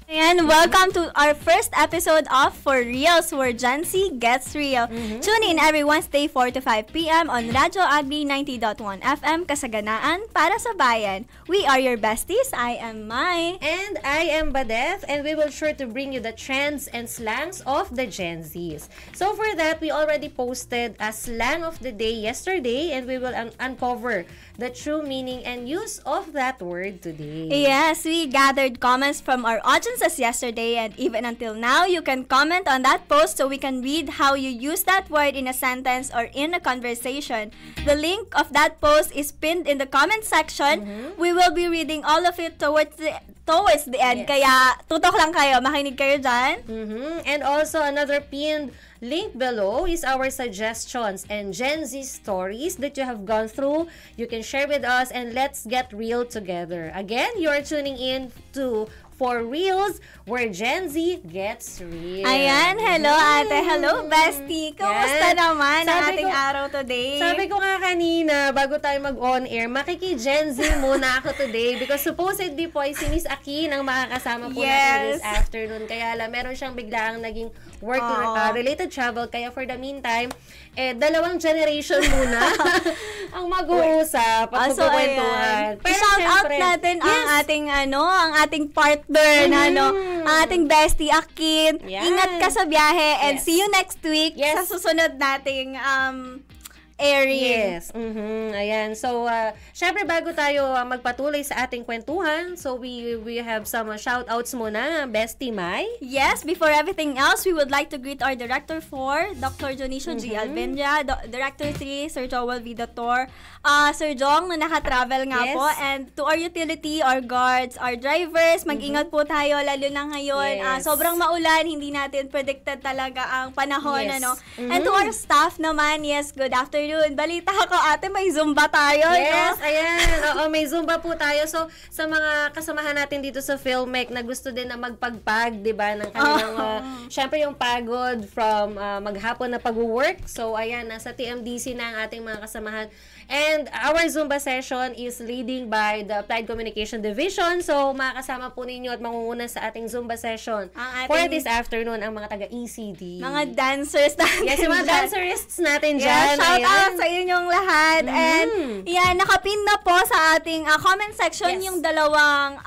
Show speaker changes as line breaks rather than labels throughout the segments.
And welcome to our first episode of For Reals, where Gen Z gets real. Tune in every Wednesday 4 to 5 p.m. on Radyo Agri 90.1 FM, Kasaganaan, para sa bayan. We are your besties. I am Mai.
And I am Badeth, and we will sure to bring you the trends and slangs of the Gen Zs. So for that, we already posted a slang of the day yesterday, and we will uncover the true meaning and use of that word today.
Yes, we gathered comments from our audiences yesterday, and even until now, you can comment on that post so we can read how you use that word in a sentence or in a conversation. The link of that post is pinned in the comment section. We will be reading all of it towards the end.
Yes.
Kaya tutok lang kayo, makinig kayo dyan.
And also, another pinned link below is our suggestions and Gen Z stories that you have gone through. You can share with us, and let's get real together. Again, you're tuning in to For Reals, where Gen Z gets real.
Ayan, hello ate, hello bestie. Kumusta
Yan.
naman ang
Sabi
ating
ko-
araw today?
Sabi ko nga kanina, bago tayo mag-on-air, makiki-Gen Z muna ako today because supposedly po ay si Miss Akin ang makakasama po natin this afternoon. Kaya lang, meron siyang biglaang naging work-related travel. Kaya for the meantime, dalawang generation muna ang mag-uusap at magkukwentuhan.
I-shout out natin ang ating partner na ang ating bestie Akin.
Yan.
Ingat ka sa biyahe and
Yes.
see you next week sa susunod nating airing.
Yes. Ayan. So, syempre bago tayo magpatuloy sa ating kwentuhan, so we have some shout-outs muna, Bestie Mai.
Yes, before everything else, we would like to greet our Director 4, Dr. Dionisio G. Albendia, Director 3, Sir Joel Vidator, Sir Jong na naka-travel nga po, and to our utility, our guards, our drivers, mag-ingat po tayo, lalo na ngayon.
Yes.
Sobrang maulan, hindi natin predicted talaga ang panahon.
Yes.
And to our staff naman, yes, good afternoon. Balita ko ate, may Zumba tayo.
Yes,
no?
ayan. Oo, may Zumba po tayo. So, sa mga kasamahan natin dito sa Filmec na gusto din na magpagpag, di ba, ng kanilang, syempre yung pagod from maghapon na pag-work. So, ayan, nasa TMDC na ang ating mga kasamahan. And our Zumba session is leading by the Applied Communication Division. So, makakasama po ninyo at mangunguna sa ating Zumba session for this afternoon ang mga taga-ECD.
Mga dancers natin.
Yes, yung mga dancerists natin dyan.
Shout
ayan.
out sa inyong lahat. And yan, nakapin na po sa ating comment section yung dalawang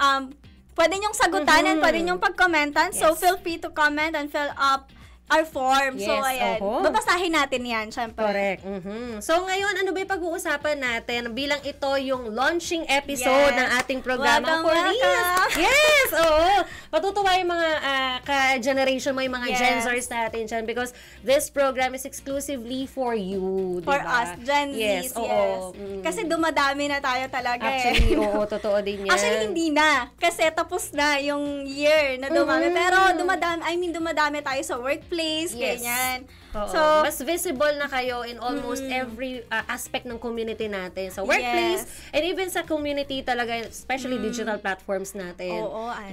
pwede nyong sagutan and pwede nyong pagkomentan. So, feel free to comment and fill up our form.
Yes,
So, ayan. Babasahin natin yan, syempre.
Correct. So, ngayon, ano ba yung pag-uusapan natin? Bilang ito yung launching episode ng ating programa For Reals. Yes! Oo. Matutuwa yung mga ka-generation mo, yung mga Gen Zers natin dyan because this program is exclusively for you.
For
diba?
us, Gen Zs.
Yes, oo.
Kasi dumadami na tayo talaga
Actually, oo, totoo din yan.
Actually, hindi na. Kasi tapos na yung year na dumami. Pero dumadami tayo sa workplace, ganyan.
So, mas visible na kayo in almost every aspect ng community natin. Sa workplace, and even sa community talaga, especially digital platforms natin.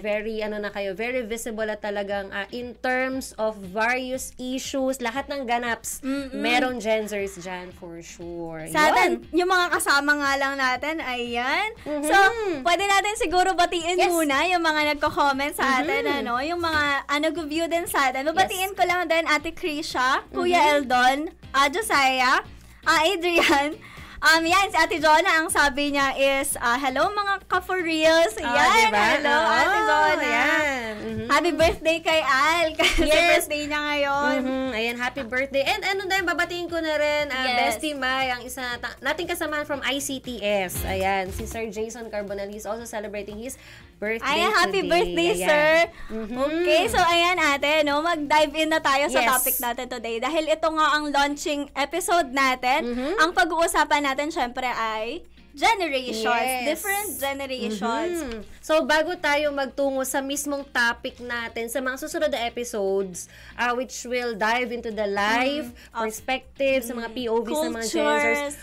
Very, very visible at talagang in terms of various issues, lahat ng ganaps, meron Gen Zers dyan for sure.
Sa atin, yung mga kasama nga lang natin, ayan. So, pwede natin siguro batiin muna yung mga nagko-comment sa atin, yung mga nag-view din sa atin. Babatiin ko lang din Ate Krisha, Kuya Eldon, Josiah, Adrian. Yan, si Ate Jonah, ang sabi niya is, hello mga ka-for reals. Yan,
diba?
hello Ate Jonah.
Ayan.
Happy birthday kay Al, kasi birthday niya ngayon.
Ayan, happy birthday. And babatiin ko na rin, Bestie Mai, ang isa nating kasamahan from ICTS. Ayan, si Sir Jason Carbonell. He's also celebrating his birthday
Ayan, happy
today.
birthday, sir. Okay, so ayan ate, mag-dive in na tayo sa topic natin today. Dahil ito nga ang launching episode natin. Ang pag-uusapan natin syempre ay generations, different generations.
So, bago tayo magtungo sa mismong topic natin, sa mga susunod na episodes, which will dive into the life, perspective, sa mga POV, sa mga Gen Zers,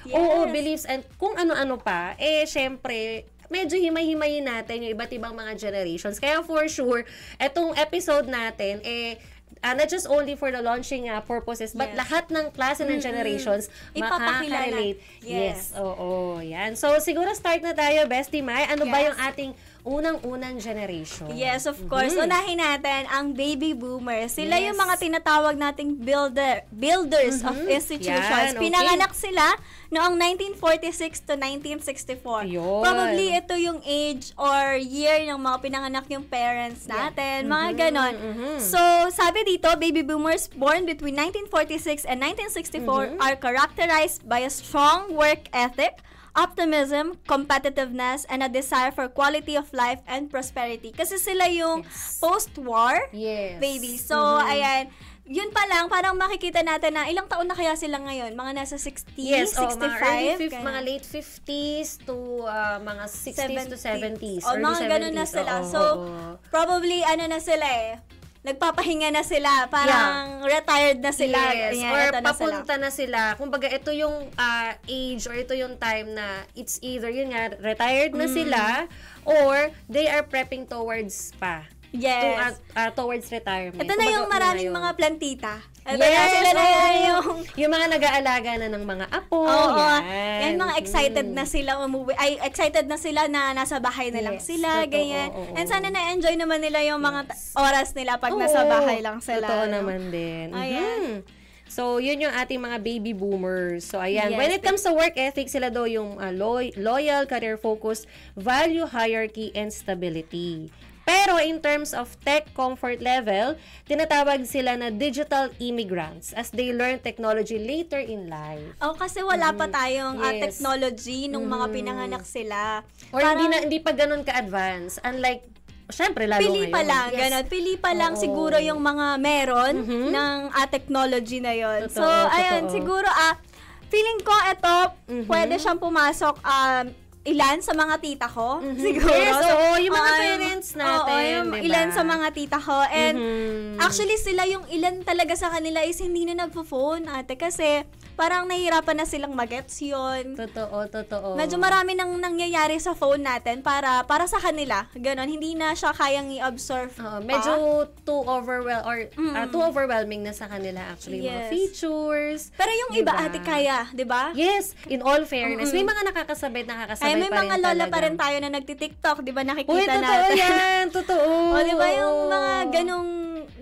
beliefs, and kung ano-ano pa, syempre, medyo himay-himayin natin yung iba't ibang mga generations. Kaya for sure, etong episode natin, not just only for the launching purposes, but lahat ng klase ng generations makaka-relate. Yes, oo, yan. So, siguro start na tayo, Bestie Mai. Ano ba yung ating unang-unang generation.
Yes, of course. Unahin natin ang baby boomers. Sila yung mga tinatawag nating builders of institutions.
Yan, okay.
Pinanganak sila noong 1946 to 1964.
Yun.
Probably ito yung age or year ng mga pinanganak yung parents natin. Mga ganon. So, sabi dito, baby boomers born between 1946 and 1964 are characterized by a strong work ethic, optimism, competitiveness, and a desire for quality of life and prosperity. Kasi sila yung post-war baby. So, ayan, yun pa lang, parang makikita natin na ilang taon na kaya sila ngayon? Mga nasa 60s, 65?
Mga late 50s to mga 60s to 70s.
O, mga ganun na sila. So, probably, na sila nagpapahinga na sila. Parang retired na sila.
Yes,
Ayan,
or papunta na sila. Kumbaga, ito yung age or ito yung time na it's either, yun nga, retired na sila or they are prepping towards
Yes.
Towards retirement.
Ito na yung maraming mga plantita. Ito
yes,
na sila na
yung mga nag-aalaga na ng mga apo.
Yan, mga excited na sila umuwi. Ay, excited na sila na nasa bahay na lang sila, ganyan. And sana na-enjoy naman nila yung mga oras nila pag nasa bahay lang sila.
Totoo naman din.
Ayan.
So, yun yung ating mga baby boomers. So, ayan. When it comes to work ethic, sila daw yung loyal, career-focused, value hierarchy, and stability. Pero in terms of tech comfort level, tinatawag sila na digital immigrants as they learn technology later in life.
Kasi wala pa tayong technology nung mga pinanganak sila.
Or hindi pa ganun ka-advance. Unlike syempre, lalo
pili pa lang, ganun. Pili pa lang siguro yung mga meron ng technology na yon. So, ayun, siguro, feeling ko ito, pwede siyang pumasok, ilan sa mga tita ko, siguro.
Yes, yung mga parents natin, diba?
Ilan sa mga tita ko. And actually, sila yung ilan talaga sa kanila is hindi na nagpo-phone, ate. Kasi parang nahihirapan na silang mag-gets yun.
Totoo.
Medyo marami nang nangyayari sa phone natin para sa kanila. Ganon, hindi na siya kayang i-absorb
medyo too overwhelming na sa kanila actually mga features.
Pero yung iba, ate, kaya, di ba?
Yes, in all fairness. May mga nakakasabay
may mga lola pa rin tayo na nagti-TikTok, di ba, nakikita natin.
Yan, totoo.
Di ba yung mga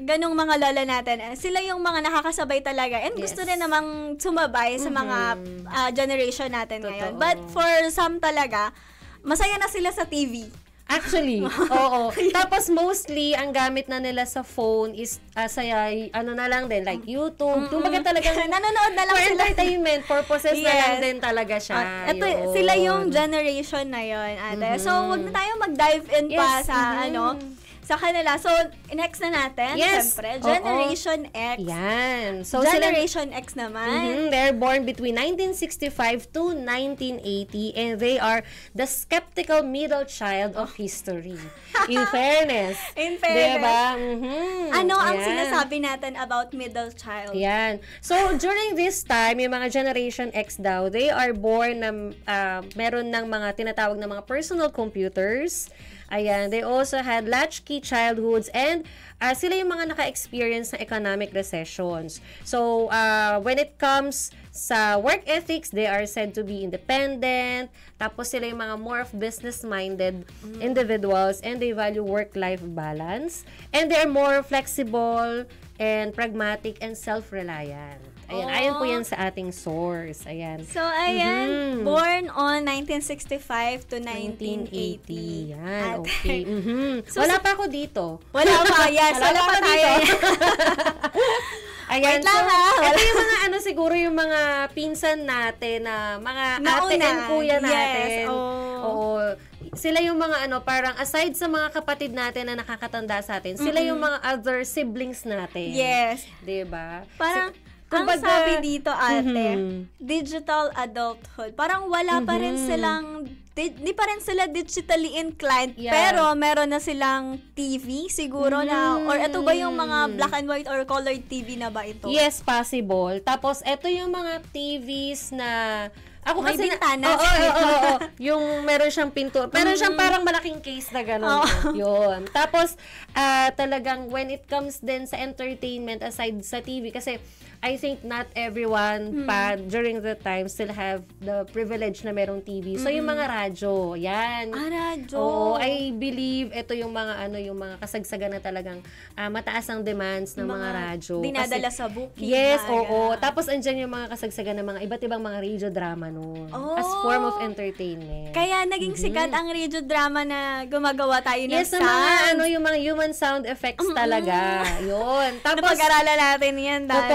ganong mga lola natin, sila yung mga nakakasabay talaga. And gusto rin namang sumabay sa mga generation natin ngayon. But for some talaga, masaya na sila sa TV.
Actually, oo. Tapos mostly, ang gamit na nila sa phone is, na lang din, like YouTube. Kumbaga talagang,
nanonood na lang
for
sila.
entertainment purposes na lang din talaga siya.
Ito, sila yung generation na yon, ate. So, wag na tayo mag-dive in pa sa, sa kanila. So, next na natin, siyempre, Generation X.
Yan. So,
Generation X naman.
They're born between 1965 to 1980 and they are the skeptical middle child of history. In fairness. Diba?
Ano ang sinasabi natin about middle child?
Yan. So, during this time, yung mga Generation X daw, they are born na meron ng mga tinatawag na mga personal computers. Ayan, they also had latchkey childhoods and sila yung mga naka-experience ng economic recessions. So, when it comes sa work ethics, they are said to be independent. Tapos sila yung mga more of business-minded individuals and they value work-life balance. And they are more flexible and pragmatic and self-reliant. Ayan, ayan po yan sa ating source. Ayan.
So, ayan, born on 1965 to 1980.
Yan, okay. So, wala pa ako dito.
Wala pa, yes. Wala pa tayo.
Ayan, so, ito yung mga siguro yung mga pinsan natin na mga ate and kuya natin.
Yes,
Oo. Sila yung mga parang aside sa mga kapatid natin na nakakatanda sa atin, sila yung mga other siblings natin.
Yes.
Diba?
Parang, ang sabi dito, ate, digital adulthood. Parang wala pa rin silang, di pa rin sila digitally inclined, pero meron na silang TV siguro na, or ito ba yung mga black and white or colored TV na ba ito?
Yes, possible. Tapos, ito yung mga TVs na, ako
may
kasi
bintana.
Oo. Yung meron siyang pinto. Meron siyang parang malaking case na gano'n. Yun. Tapos, talagang when it comes din sa entertainment aside sa TV, kasi I think not everyone pa during the time still have the privilege na merong TV. So, yung mga radyo, yan.
Radyo.
Oo, I believe ito yung mga yung mga kasagsagan na talagang mataas ang demands ng mga radyo.
Dinadala sa booking.
Yes, oo. Tapos andyan yung mga kasagsagan ng mga iba't ibang mga radio drama noon. As form of entertainment.
Kaya naging sikat ang radio drama na gumagawa tayo ng
sounds. Yes, yung mga human sound effects talaga. Yun. Tapos,
napag-aralan natin yan dati.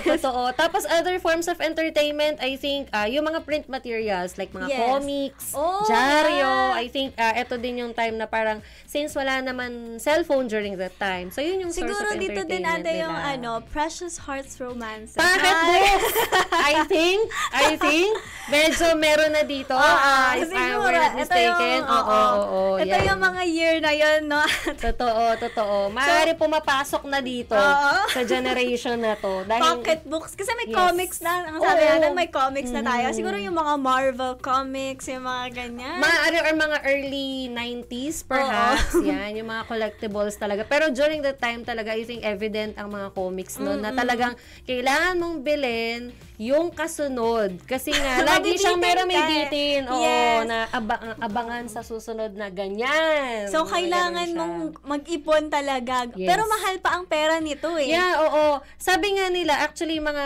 Totoo. Tapos, other forms of entertainment, I think, yung mga print materials, like mga comics, dyaryo, I think, ito din yung time na parang, since wala naman cellphone during that time, so yun yung source of entertainment
siguro dito din ate yung Precious Hearts Romance.
Pocket books! I think, medyo meron na dito. If I were not mistaken.
Ito yung mga year na yun, no?
Totoo. Maaari pumapasok na dito sa generation na to. Dahil,
pocket books. Kasi may comics na. Ang sabi natin, may comics na tayo. Siguro yung mga Marvel comics, yung mga ganyan.
Maaari or mga early 90s, perhaps. Yan, yung mga collectibles talaga. Pero during that time talaga, I think evident ang mga comics noon na talagang kailangan mong bilhin yung kasunod. Kasi nga, lagi siyang may bitin. Na abangan sa susunod na ganyan.
So, kailangan mong mag-ipon talaga. Pero mahal pa ang pera nito eh.
Yeah, oo. Sabi nga nila, actually, mga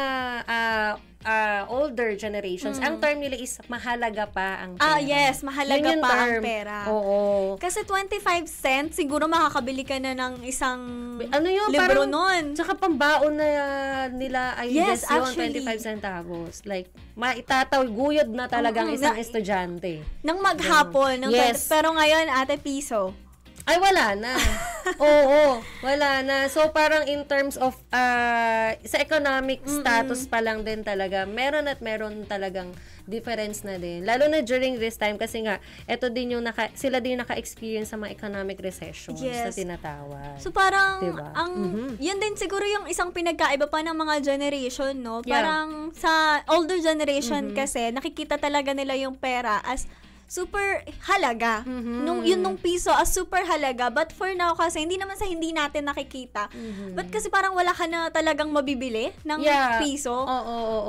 older generations, ang term nila is mahalaga pa ang pera.
Yes, mahalaga pa ang pera.
Oo.
Kasi 25 cents, siguro makakabili ka na ng isang libro
parang,
nun.
Tsaka pambaon na nila ay yun, 25 centavos. Like, guyod na talagang isang estudyante.
Nang maghapon. Pero ngayon, ate, piso.
Ay, wala na. Oo, wala na. So, parang in terms of, sa economic status pa lang din talaga, meron talagang difference na din. Lalo na during this time, kasi nga, eto din yung sila din naka-experience sa mga economic recessions na tinatawag.
So, parang,
diba?
yun din siguro yung isang pinagkaiba pa ng mga generation, no? Parang, sa older generation kasi, nakikita talaga nila yung pera as super halaga. Nung piso as super halaga. But for now kasi, hindi naman sa hindi natin nakikita. But kasi parang wala ka na talagang mabibili ng piso.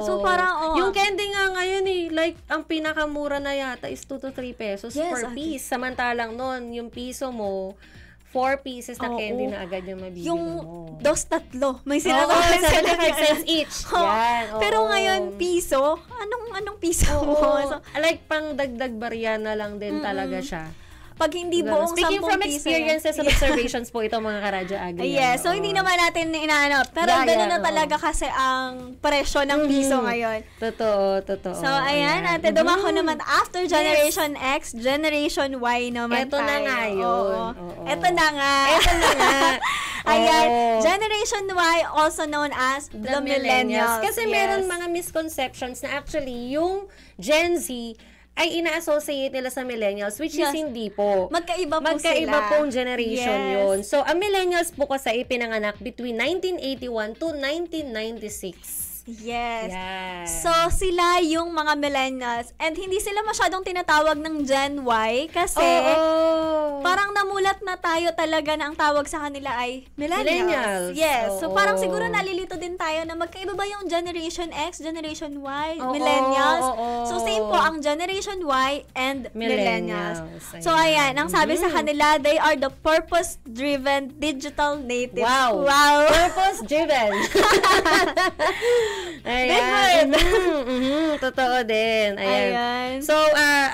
So parang,
yung candy nga ngayon like, ang pinakamura na yata is 2 to 3 pesos per piece. Samantalang nun, yung piso mo, 4 pieces na candy na agad yung mabibili mo.
Yung 2-3. May sinatawag
75 cents each. Yan.
Pero ngayon, piso? Anong piso mo? So,
like, pang dagdag barya na lang din talaga siya.
Pag hindi buong 10 piso.
Speaking from experiences and observations po ito mga karadyo agri.
So hindi naman natin inaano. Pero gano'n na talaga kasi ang presyo ng piso ngayon.
Totoo.
So ayan, ate, dumako naman after Generation X, Generation Y naman
tayo. Ito na nga yun.
Ito na nga. Ayan, Generation Y, also known as the Millennials.
Kasi meron mga misconceptions na actually yung Gen Z ay ina-associate nila sa millennials, which is hindi po.
Magkaiba
pong generation yun. So, ang millennials po kasi ipinanganak between 1981 to 1996.
Yes. So, sila yung mga millennials. And hindi sila masyadong tinatawag ng Gen Y kasi parang namulat na tayo talaga na ang tawag sa kanila ay millennials. Yes. So, parang siguro nalilito din tayo na magkaiba ba yung Generation X, Generation Y, millennials. So, same po ang Generation Y and millennials. So, ayan. Ang sabi sa kanila, they are the purpose-driven digital natives.
Wow. Purpose-driven. Ayan. Totoo din. Ayan. So,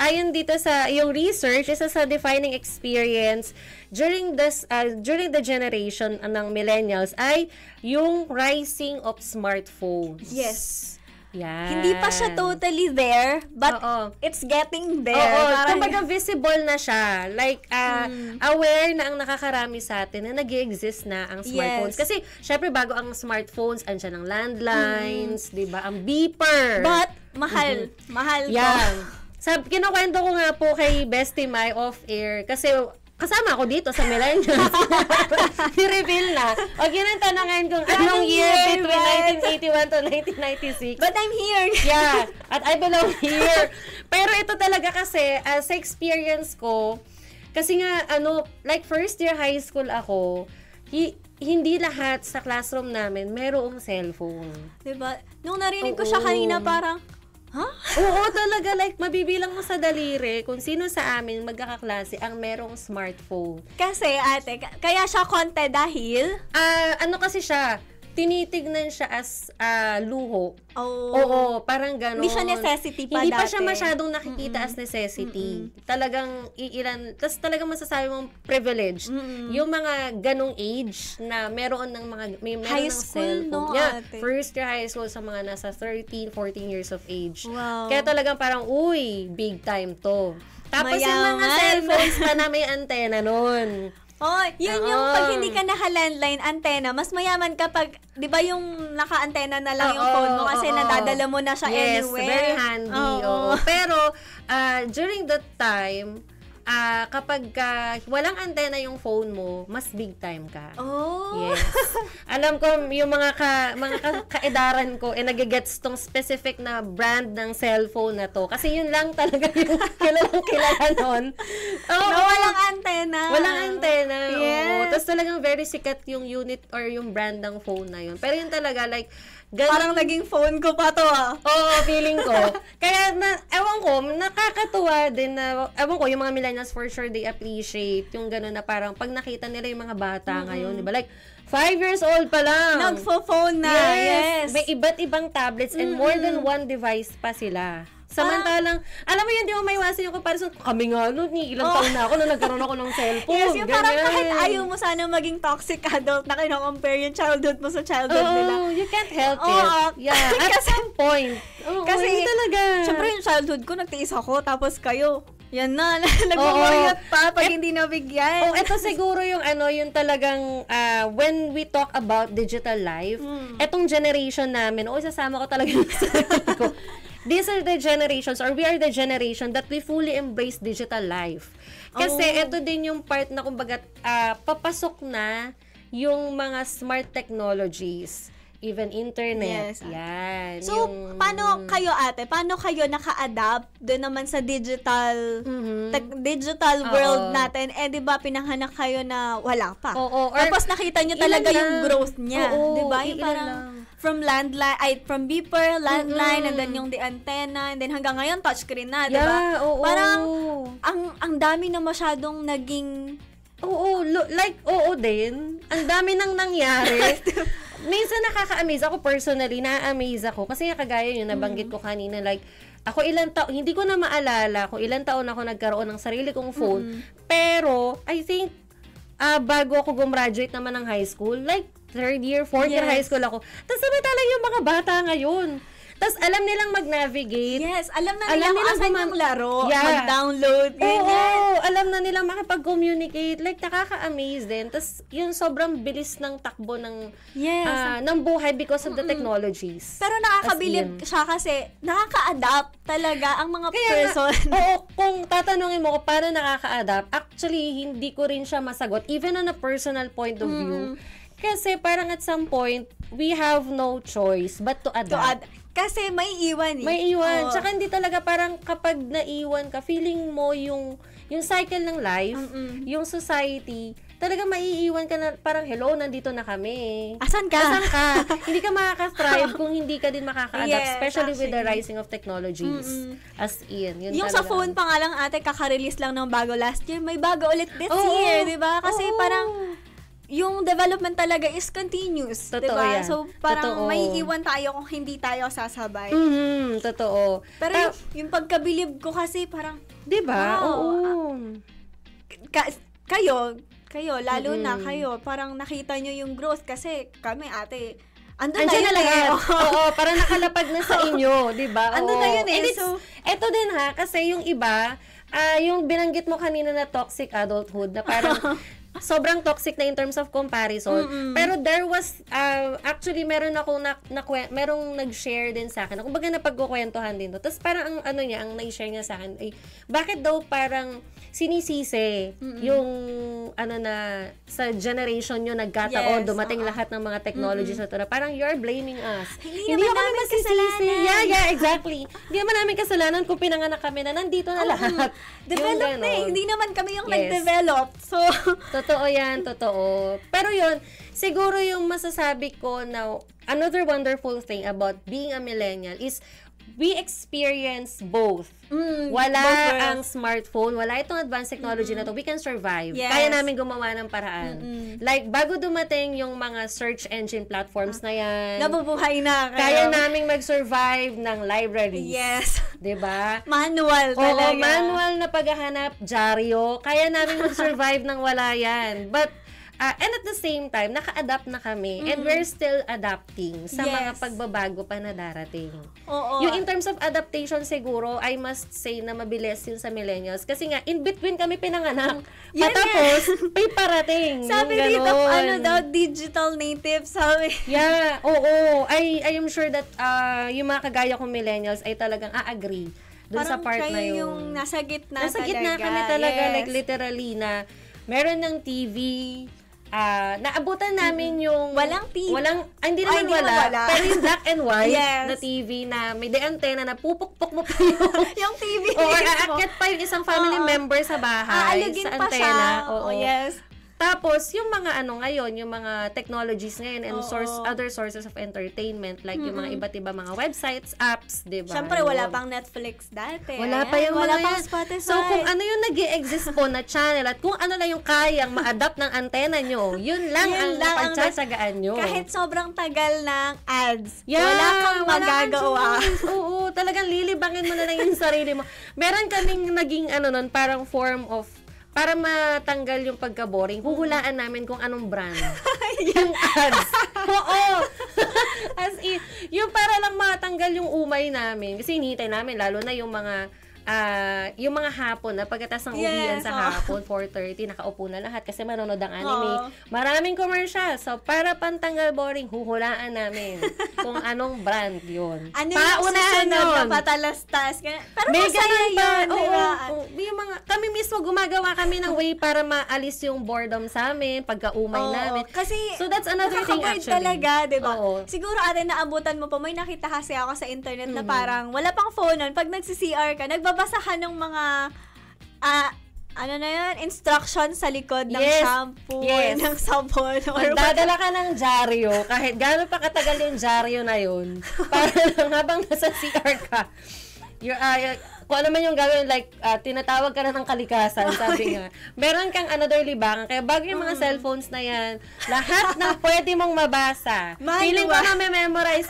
ayon dito sa yung research, isa sa defining experience during the generation ng millennials ay yung rising of smartphones.
Yes.
Yan.
Hindi pa siya totally there, but it's getting there.
Kumbaga visible na siya. Like, aware na ang nakakarami sa atin na nag-exist na ang smartphones. Kasi, syempre, bago ang smartphones, andyan ang landlines, di ba? Ang beeper.
But, mahal. Mahal
yan. Kinukwento ko nga po kay Bestie Mai off-air kasi kasama ako dito sa millennials. I-reveal na. O, ginantanangan kung anong year between 1981 to 1996.
But I'm here.
Yeah. At I belong here. Pero ito talaga kasi, sa experience ko, kasi nga, like first year high school ako, hindi lahat sa classroom namin merong cellphone.
Diba? Nung narinig ko siya kanina, parang,
Oo, talaga, like, mabibilang mo sa daliri kung sino sa amin magkakaklase ang merong smartphone.
Kasi, ate, kaya siya konte dahil?
Ano kasi siya, tinitignan siya as luho.
Oh.
Oo, parang gano'n.
Hindi siya necessity pa
Hindi
dati.
pa siya masyadong nakikita as necessity. Talagang tapos talagang masasabi mong privilege. Yung mga ganong age na meron ng
high
ng
school,
cellphone.
no,
Yeah,
ate?
first year high school sa mga nasa 13, 14 years of age.
Wow.
Kaya talagang parang, uy, big time to. Tapos yung mga
Mayaman.
cellphones pa na may antena nun.
Oh, yun yung pag hindi ka naka-landline antenna, mas mayaman kapag, di ba yung naka-antenna na lang yung phone mo kasi nadadala mo na siya anywhere.
Yes, very handy. Oo. Pero, during that time, kapag walang antena yung phone mo, mas big time ka.
Oh.
Yes. Alam ko, yung mga kaedaran ko, nagigets tong specific na brand ng cellphone na to. Kasi yun lang talaga yung kilala nun.
Na walang antena.
Walang antena.
Yes.
Oo. Tapos talagang very sikat yung unit or yung brand ng phone na yun. Pero yun talaga, like,
parang naging phone ko pa to
Oo, feeling ko. Kaya, ewan ko, nakakatuwa din na, ewan ko, yung mga millennials for sure, they appreciate yung gano'n na parang pag nakita nila yung mga bata ngayon, di ba? Like, 5 years old pa lang.
Nagpo-phone na. Yes.
May iba't ibang tablets and more than one device pa sila. Samantalang, alam mo yun, di mo maiwasan yung comparison. Kami nga, ilang taon na ako nung nagkaroon ako ng cellphone.
Yes, yung parang kahit ayaw mo sana maging toxic adult na kino-compare yung childhood mo sa childhood nila.
You can't help it. Yeah, at some point.
Kasi
talaga.
Siyempre yung childhood ko, nagtiis ako, tapos kayo, yan na, nagmumuriyot pa pag hindi nabigyan.
Ito siguro yung yung talagang when we talk about digital life, etong generation namin, isasama ko talaga yung sarili ko. These are the generations, or we are the generation that we fully embrace digital life. Kasi ito din yung part na kumbaga papasok na yung mga smart technologies. Even internet.
Yes.
Yan.
So, paano kayo, ate? Paano kayo naka-adapt doon naman sa digital digital world natin? Di ba, pinanganak kayo na wala pa? Tapos nakita nyo talaga yung growth niya. Di ba? Yung parang from landline, from beeper, landline, and then yung the antenna, and then hanggang ngayon, touchscreen na, di ba? Parang, ang dami na masyadong naging...
din. Ang dami nang nangyari. Minsan nakaka-amaze ako personally, na-amaze ako. Kasi kagaya yung nabanggit ko kanina, like, ako hindi ko na maalala kung ilang taon ako nagkaroon ng sarili kong phone. Pero, I think, bago ako gumraduate naman ng high school, like, 3rd year, 4th year high school ako. Tapos samantala yung mga bata ngayon. Tapos alam nilang mag-navigate.
Yes, alam na nila kung asan yung laro, mag-download,
alam na nilang makipag-communicate. Like, nakaka-amaze din. Tapos, yung sobrang bilis ng takbo ng buhay because of the technologies.
Pero nakakabilib siya kasi nakaka-adapt talaga ang mga person.
Kung tatanungin mo kung paano nakaka-adapt, actually, hindi ko rin siya masagot. Even on a personal point of view. Kasi parang at some point, we have no choice but to adapt.
Kasi may iwan
May iwan. Tsaka hindi talaga parang kapag naiwan ka, feeling mo yung cycle ng life, yung society, talaga maiiwan ka na parang, hello, nandito na kami.
Asan ka?
Hindi ka makaka-thrive kung hindi ka din makaka-adapt, especially with the rising of technologies. As in, yun
yung
talaga.
sa phone pa nga lang, ate, kaka-release lang ng bago last year, may bago ulit this year, di ba? Kasi parang, yung development talaga is continuous.
Totoo
diba?
yan.
So, parang may iwan tayo kung hindi tayo sasabay.
Totoo.
Pero yung pagkabilib ko kasi parang,
diba?
Wow, kayo, lalo na kayo, parang nakita nyo yung growth kasi kami, ate, andun na
lahat. Parang nakalapag na sa inyo, diba?
Andun na yun
So, eto din kasi yung iba, yung binanggit mo kanina na toxic adulthood, na parang, sobrang toxic na in terms of comparison. Pero there was, actually, meron akong merong nag-share din sa akin. Kumbaga napagkukwentuhan din to. Tapos parang ang nai-share niya sa akin, ay, bakit daw parang sinisisi yung, na, sa generation nyo nagkataon, dumating lahat ng mga technologies na to, na parang you're blaming us.
Hindi naman namin kasalanan.
Yeah, exactly. Hindi naman namin kasalanan kung pinanganak kami na nandito na lahat.
Develop na Hindi naman kami yung nag-develop. So,
Totoo yan, totoo. Pero yun, siguro yung masasabi ko na another wonderful thing about being a millennial is we experience both. Wala ang smartphone, wala itong advanced technology na to. We can survive.
Yes.
Kaya namin gumawa ng paraan. Like, bago dumating yung mga search engine platforms na yan,
Nabubuhay na kayo.
kaya naming mag-survive ng libraries.
Yes.
'Di ba?
Manual talaga.
Oo, manual na paghahanap, dyaryo. Kaya namin mag-survive ng wala yan. But, and at the same time, naka-adapt na kami and we're still adapting sa mga pagbabago pa na darating.
Oo.
Yung in terms of adaptation siguro, I must say na mabilis yun sa millennials. Kasi nga, in between kami pinanganak. Patapos, may parating.
Sabi
yung
dito,
ganon.
digital native, sabi.
Yeah, oo. I am sure that yung mga kagaya kong millennials ay talagang a-agree dun sa part na yun.
yung nasa gitna
Nasa
talaga.
gitna kami talaga,
Yes.
like literally na meron ng TV, naabutan namin yung
Walang TV.
Hindi naman wala. Pero yung black and white
Yes.
na TV na may antenna na pupukpok mo pa yung
yung TV
o
mismo.
aakyat pa yung isang family member sa bahay
Aalugin
sa
pa
antena.
siya.
Oo.
Yes.
Tapos, yung mga ngayon, yung mga technologies ngayon and
Oo.
other sources of entertainment, like yung mga iba't iba mga websites, apps, di ba?
Siyempre, wala pang Netflix dati.
Wala
Ayan,
pa yung
wala
mga
pang
yan.
Spotify.
So, kung ano yung nag-i-exist po na channel at kung ano lang yung kayang ma-adapt ng antena nyo, yun lang ang pagtsatsagaan nyo.
Kahit sobrang tagal ng ads,
Yeah,
wala kang
wala
magagawa.
kang choice. Oo, talagang lilibangin mo na lang yung sarili mo. Meron kaming naging nun, parang form of para matanggal yung pagka-boring, huhulaan namin kung anong brand. Yung ads. Oo. As in, yung para lang matanggal yung umay namin. Kasi hinihintay namin, lalo na yung mga hapon na pagkatapos ng uwian sa hapon, 4:30, nakaupo na lahat kasi manonood ang anime. Maraming commercial. So, para pantanggal boring, huhulaan namin kung anong brand yun.
Ano yung susunod na patalastas? Pero masaya yun, di ba?
Yung kami mismo gumagawa kami ng way para maalis yung boredom sa amin, pagkaumay namin.
Kasi,
so, that's another thing actually.
talaga, di ba?
Oo.
Siguro, ate, naabutan mo pa, may nakita kasi ako sa internet na parang, wala pang phone nun, pag nagsi-CR ka, nagbabasahan ng mga, instructions sa likod ng shampoo, ng sabon, or
magdadala ka ng dyaryo, kahit gano'n pa katagal yung dyaryo na yun, para lang habang nasa CR ka, kung ano man yung gagawin, like, tinatawag ka na ng kalikasan, sabi nga. Meron kang another libangan. Kaya bago yung mga cellphones na yan, lahat ng pwede mong mabasa. Feeling ko na memorize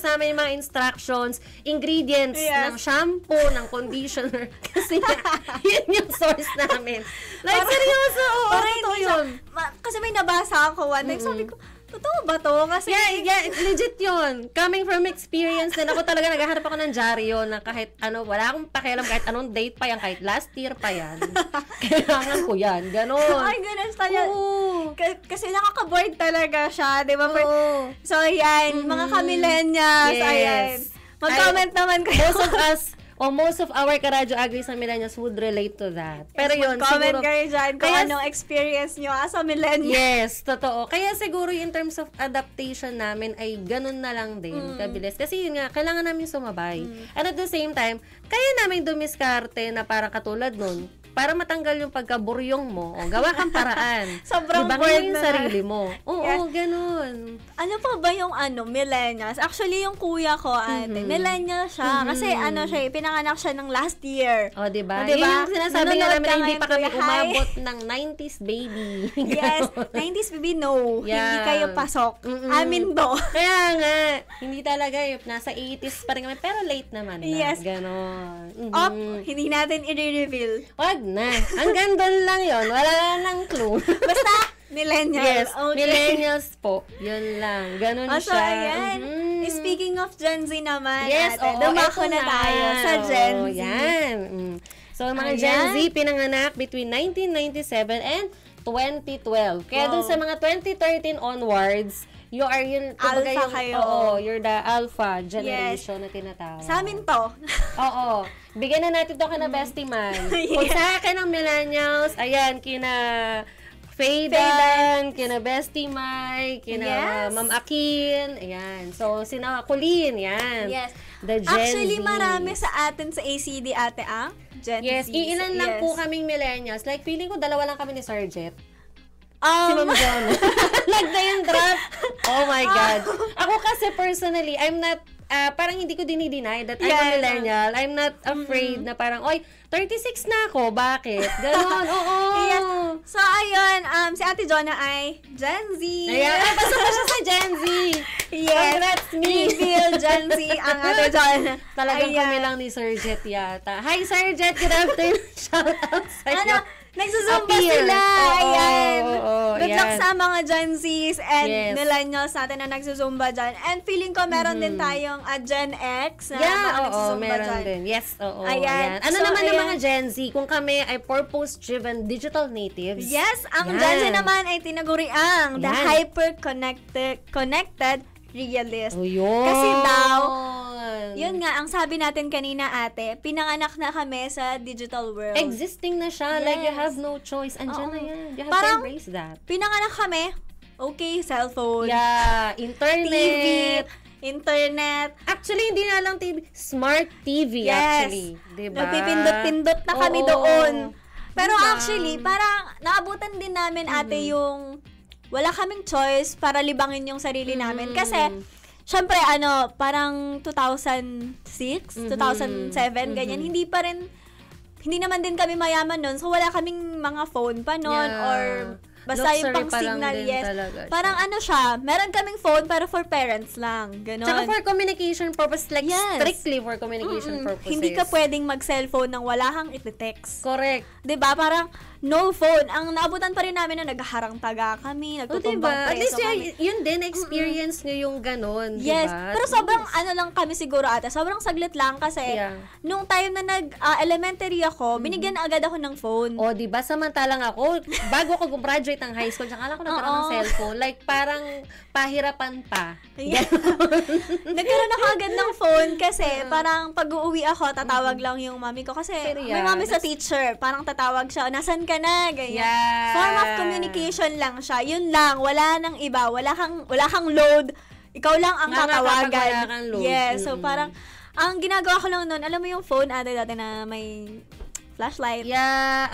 namin yung mga instructions, ingredients ng shampoo, ng conditioner. Kasi yun yung source namin. Like, seryoso, totoo yun.
Kasi may nabasa ako one time, sabi ko, totoo ba to? Kasi,
yeah, legit yun. Coming from experience din, ako talaga naghahanap ako ng dyaryo na kahit wala akong pakialam kahit anong date pa yan, kahit last year pa yan. Kailangan ko yan. Ganon.
Ay, ganun talaga. Kasi nakaka-board talaga siya, di ba? So, yan, mga ka-millennials, ayan. Mag-comment naman kayo.
Most of our Karadyo Agri sa millennials would relate to that. Pero yun,
comment
siguro,
kayo dyan kung anong experience nyo as a millennial.
Yes, totoo. Kaya siguro in terms of adaptation namin ay ganun na lang din, kabilis. Kasi yun nga, kailangan namin sumabay. And at the same time, kaya namin dumiskarte na parang katulad nun, para matanggal yung pagkaburyong mo, gawa kang paraan.
Sobrang
bored
bored
yung
na
sarili mo. Oo, ganun.
Ano pa ba yung millennials? Actually, yung kuya ko, ate, millennial siya. Kasi pinanganak siya ng last year.
O, diba?
Diba?
Yung sinasabi nga namin na hindi pa kami umabot ng 90s baby.
Yes, 90s baby, no. Hindi kayo pasok. Amin do.
Kaya nga, hindi talaga nasa 80s pa rin kami, pero late naman na.
Yes.
Ganon.
Hindi natin i-reveal.
Wag na. Hanggang doon lang yon. Wala nang clue.
Basta, millennials.
Yes,
okay.
millennials po. Yun lang. Ganon
So,
siya.
ayan. Speaking of Gen Z naman,
yes,
ate, dumako na tayo sa Gen Z.
Yan. So, mga Gen Z, pinanganak between 1997 and 2012. Kaya dun sa mga 2013 onwards, you are yun,
alpha kayo.
You're the alpha generation na tinatawag.
Sa amin to.
Oo. Bigyan na natin to ka na bestie man. Kung sa akin ang millennials, ayan, kina Faydan, kina Bestie Mai, kina Ma'am Akin, ayan. So, sina Colleen, yan.
Yes.
The Gen
Actually,
Z.
marami sa atin sa ACD, ate, Gen
Yes,
Z.
iilan lang po kaming millennials. Like, feeling ko, dalawa lang kami ni Sir Jet. Si Ma'am John. Nag-name drop. Oh my God. Ako kasi personally, I'm not, parang hindi ko dinideny that I'm a millennial. I'm not afraid na parang, oy, 36 na ako, bakit? Ganon, oo.
Yes. So, ayun, si Ate Jonah ay Gen Z.
Ayan, pasok na siya sa Gen Z.
Yes.
Congrats, me.
Reveal Gen Z ang Ate Jonah.
Talagang kami lang ni Sir Jet yata. Hi, Sir Jet. Good afternoon. Shout out sa'yo.
Nagsusumba sila. Ayan. Good luck
yan.
sa mga Gen Zs and millennials natin na nagsusumba dyan. And feeling ko meron din tayong Gen X na mga nagsusumba
meron
dyan.
din. Yes, oo.
Ayan.
Ano
So,
naman
ayan.
ng mga Gen Z? Kung kami ay purpose-driven digital natives.
Yes, ang Gen Z naman ay tinaguriang the hyper-connected realist.
Oh, yun.
Kasi daw, yun nga, ang sabi natin kanina, ate, pinanganak na kami sa digital world.
Existing na siya.
Yes.
Like, you have no choice. Andiyan na yan. You have
Parang,
to embrace that.
Pinanganak kami, okay, cellphone,
Yeah. Internet.
internet.
Actually, hindi na lang TV. Smart TV, actually. Diba?
Nagpipindot-pindot na kami doon. Pero
Diba?
actually, parang naabutan din namin, ate, yung wala kaming choice para libangin yung sarili namin. Kasi, syempre, parang 2006, 2007, ganyan, hindi naman din kami mayaman nun. So, wala kaming mga phone pa nun, or basta yung pang signal, yes. Parang siya, meron kaming phone pero for parents lang, ganon.
Tsaka for communication purpose, like strictly for communication purposes.
Hindi ka pwedeng mag-cellphone nang wala kang iti-text.
Correct.
'Di ba? Parang no phone. Ang naabutan pa rin namin na naghaharang taga kami, nagtutumbang preso
At least
kami.
yun din, experience nyo yung ganon,
Yes.
diba?
Pero sobrang lang kami siguro ate. Sobrang saglit lang kasi nung time na elementary ako, binigyan na agad ako ng phone.
O, diba? Samantalang ako, bago ako graduate ng high school, tsaka lang ako nagkaroon ng cellphone. Like, parang pahirapan pa.
Nagkaroon ako agad ng phone kasi parang pag-uuwi ako, tatawag lang yung mami ko. Kasi may mami sa teacher. Parang tatawag siya, nasan ka na? Ganyan.
Yeah.
Form of communication lang siya. Yun lang. Wala nang iba. Wala kang load. Ikaw lang ang tatawagan.
Wala kang load.
Yes. So, parang, ang ginagawa ko lang noon, alam mo yung phone, dati na may flashlight.
Yeah.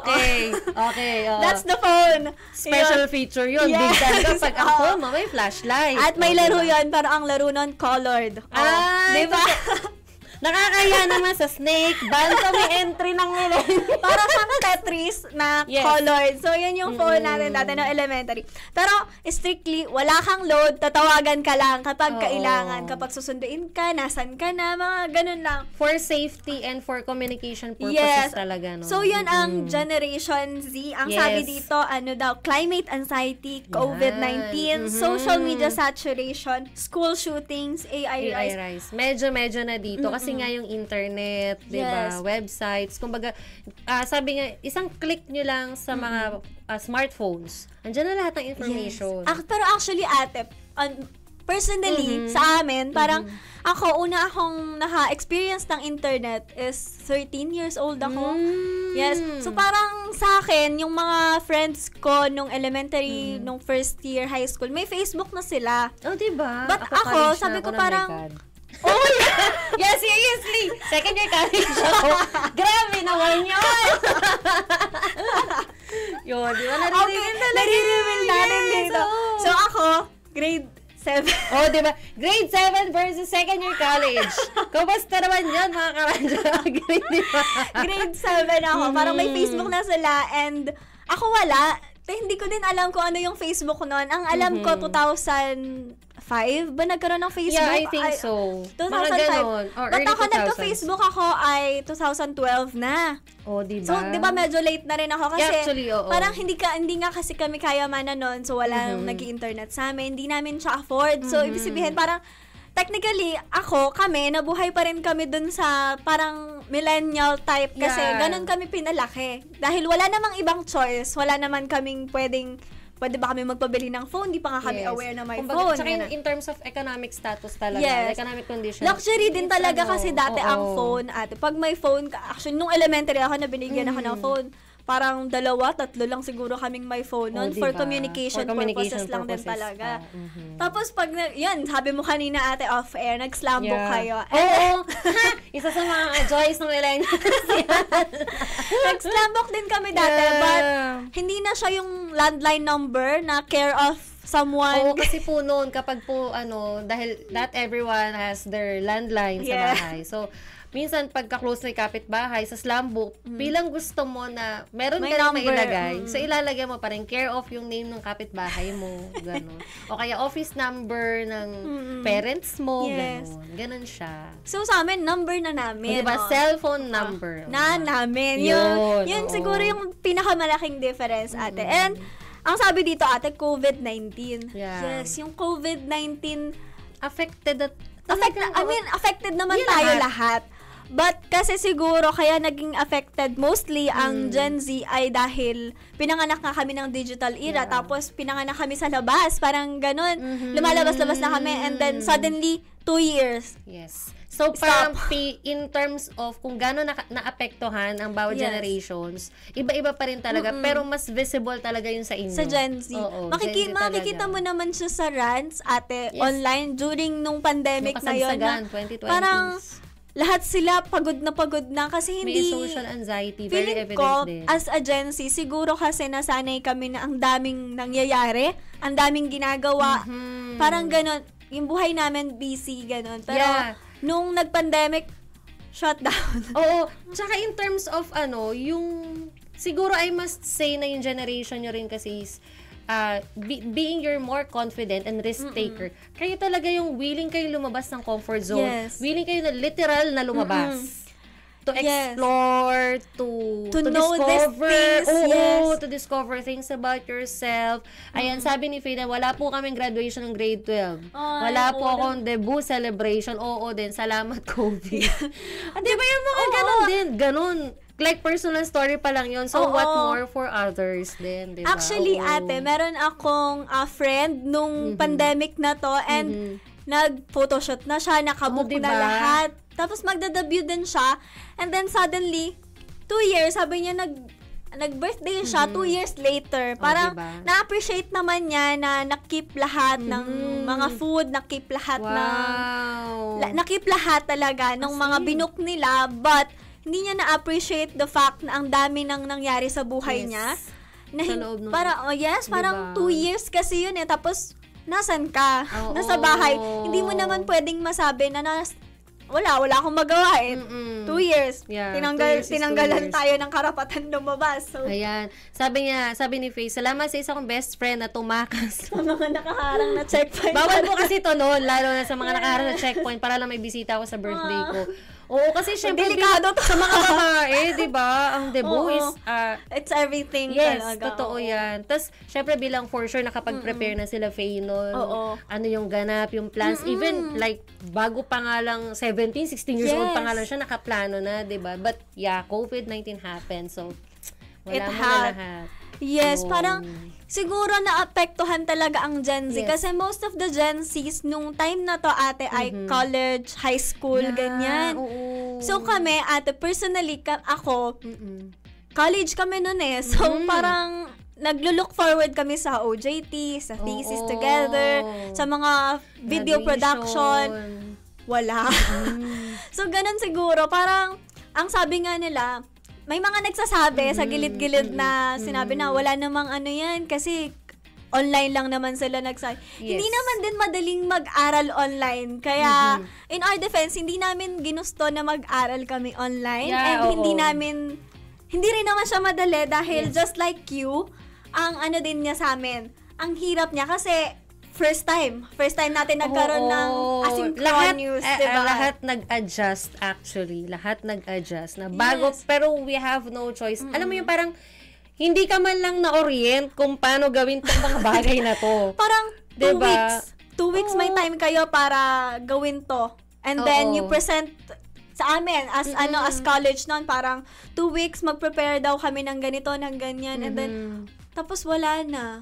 Okay. Okay.
That's the phone.
Special feature yun.
Yes.
Big time kapag ako, may flashlight.
At may laro yun, pero ang laro nun, colored. Diba?
Nakakaya naman sa Snake. Banta may entry ng millennial.
Para siyang Tetris na colored. So, yun yung phone natin dati no elementary. Pero, strictly, wala kang load, tatawagan ka lang kapag kailangan. Kapag susunduin ka, nasan ka na, mga ganun lang.
For safety and for communication purposes talaga. No?
So, yun ang Generation Z. Ang sabi dito, climate anxiety, COVID-19, social media saturation, school shootings, AI rise.
Medyo na dito. Kasi nga yung internet, diba? Websites. Kumbaga, sabi nga, isang click nyo lang sa mga smartphones. Andiyan na lahat ng information.
Pero actually, ate, personally, sa amin, parang una akong naka-experience ng internet is 13 years old ako. Yes. So, parang sa akin, yung mga friends ko nung elementary, nung first year high school, may Facebook na sila.
Oh, diba?
But ako sabi ko parang,
oh, yeah, seriously. Second year college ako. Grabe naman yun. Yun, di ba?
Nare-reveal natin dito. So, ako, grade 7.
Oh, di ba? Grade 7 versus second year college. Kumusta naman yun, mga karadyo?
Grade 7 ako. Parang may Facebook na sila and ako wala. Hindi ko din alam kung ano yung Facebook noon. Ang alam ko, 2005 ba nagkaroon ng Facebook?
Yeah, I think so.
2005.
Mga ganon. Or
But
early
ako
2000s.
nagka-Facebook ako ay 2012 na.
Oh, diba?
So, di ba medyo late na rin ako kasi
actually, oo.
parang hindi nga kasi kami kayamanan noon. So, walang nag-i-internet sa amin. Hindi namin siya afford. So, ibig sabihin parang technically, kami, nabuhay pa rin kami dun sa parang millennial type kasi ganun kami pinalaki. Dahil wala namang ibang choice, wala naman kaming pwede ba kami magpabili ng phone, di pa nga kami aware na may phone.
Tsaka in terms of economic status talaga, economic condition.
Luxury din talaga kasi dati ang phone. Pag may phone, actually, nung elementary ako, nabinigyan ako ng phone. parang 2, 3 lang siguro kaming may phone nun. For communication purposes lang din talaga. Tapos pag, yan, sabi mo kanina ate off-air, nag-slambook kayo.
Oo. Isa sa mga joys ng millennials.
Nag-slambook din kami dati, but hindi na siya yung landline number na care of someone.
Oo, kasi po noon, kapag po, dahil not everyone has their landline sa bahay. So, minsan, pagka-close na yung kapitbahay, sa slambook, bilang gusto mo na meron ka na mailagay, so ilalagay mo pa rin, care of yung name ng kapitbahay mo, gano'n. O kaya office number ng parents mo, gano'n. Gano'n siya.
So, sa amin, number na namin.
Diba? Cellphone number.
Na namin. Yun siguro yung pinakamalaking difference, ate. And, ang sabi dito, ate, COVID-19.
Yeah.
Yes, yung COVID-19,
affected
naman tayo lahat. But kasi siguro kaya naging affected mostly ang Gen Z ay dahil pinanganak nga kami ng digital era, tapos pinanganak kami sa labas, parang ganun. Lumalabas-labas na kami, and then suddenly 2 years.
Yes. So, parang in terms of kung gano'n naapektuhan ang bawat generations, iba-iba pa rin talaga, pero mas visible talaga yun sa inyo.
Sa Gen Z.
Oo,
Makikita mo naman siya sa rants, ate, online, during nung pandemic na yun.
2020s.
Parang, lahat sila pagod na kasi hindi...
May social anxiety, very evident din.
As a Gen Z, siguro kasi nasanay kami na ang daming nangyayari, ang daming ginagawa, parang ganon, yung buhay namin busy, ganon. Pero, nung nag-pandemic, shutdown.
Oo. Tsaka in terms of yung siguro I must say na yung generation nyo rin kasi is being you're more confident and risk taker. Kayo talaga yung willing kayo lumabas ng comfort zone.
Yes.
Willing kayo na literal na lumabas. To explore, to
know
discover,
these things.
to discover things about yourself. Ayan, sabi ni Faye, wala po kaming graduation ng grade 12. Wala po akong debut celebration. Oo din, salamat COVID. Di ba yung mga ganun din? Ganun. Like, personal story pa lang yun. So, what more for others din, di ba?
Actually, ate, meron akong friend nung pandemic na to, and nag-photoshoot na siya, nakabook na lahat. Tapos magda-debut din siya. And then suddenly, 2 years, sabi niya nag-birthday siya 2 years later. Parang na-appreciate naman niya na nakip lahat ng mga food, nakip lahat nakip lahat talaga ng mga binook nila, but hindi niya na-appreciate the fact na ang dami nang nangyari sa buhay niya. Na parang 2 years kasi yun tapos nasan ka? Nasa bahay. Hindi mo naman pwedeng masabi na wala akong magawa 2 years. Tinanggalan tayo ng karapatan lumabas. So,
ayan. Sabi ni Faye, salamat sa isa kong best friend na tumakas.
Sa mga nakaharang na checkpoint.
Bawal po kasi to noon, lalo na sa mga nakaharang na checkpoint para lang may bisita ako sa birthday ko. Oo, kasi syempre
delikado to
sa mga babae, di ba? Ang debut is
it's everything
talaga. Totoo yan. Tapos, syempre bilang for sure nakapag-prepare na sila Faye noon. Ano yung ganap, yung plans. Even like bago pa nga lang 17, 16 years old pa nga lang siya, nakaplano na, di ba? But yeah, COVID-19 happened. So, wala mo na lahat.
Yes, parang siguro naapektuhan talaga ang Gen Z kasi most of the Gen Zs nung time na to ate ay college, high school, ganyan. So kami ate, personally, ako, college kami nun So parang naglo-look forward kami sa OJT, sa thesis together, sa mga video production. Wala. So ganun siguro, parang ang sabi nga nila, may mga nagsasabi sa gilid-gilid na sinabi na wala namang yan kasi online lang naman sila nagsabi. Hindi naman din madaling mag-aral online. Kaya, in our defense, hindi namin ginusto na mag-aral kami online. And hindi rin naman siya madali dahil just like you, ang din niya sa amin, ang hirap niya kasi first time natin nagkaroon ng asynchronous, diba?
Lahat nag-adjust actually. Lahat nag-adjust na bago, pero we have no choice. Alam mo yung parang, hindi ka man lang na-orient kung paano gawin itong mga bagay na to.
Parang 2 weeks. 2 weeks may time kayo para gawin to. And then you present sa amin as college noon, parang 2 weeks mag-prepare daw kami ng ganito, ng ganyan. And then, tapos wala na.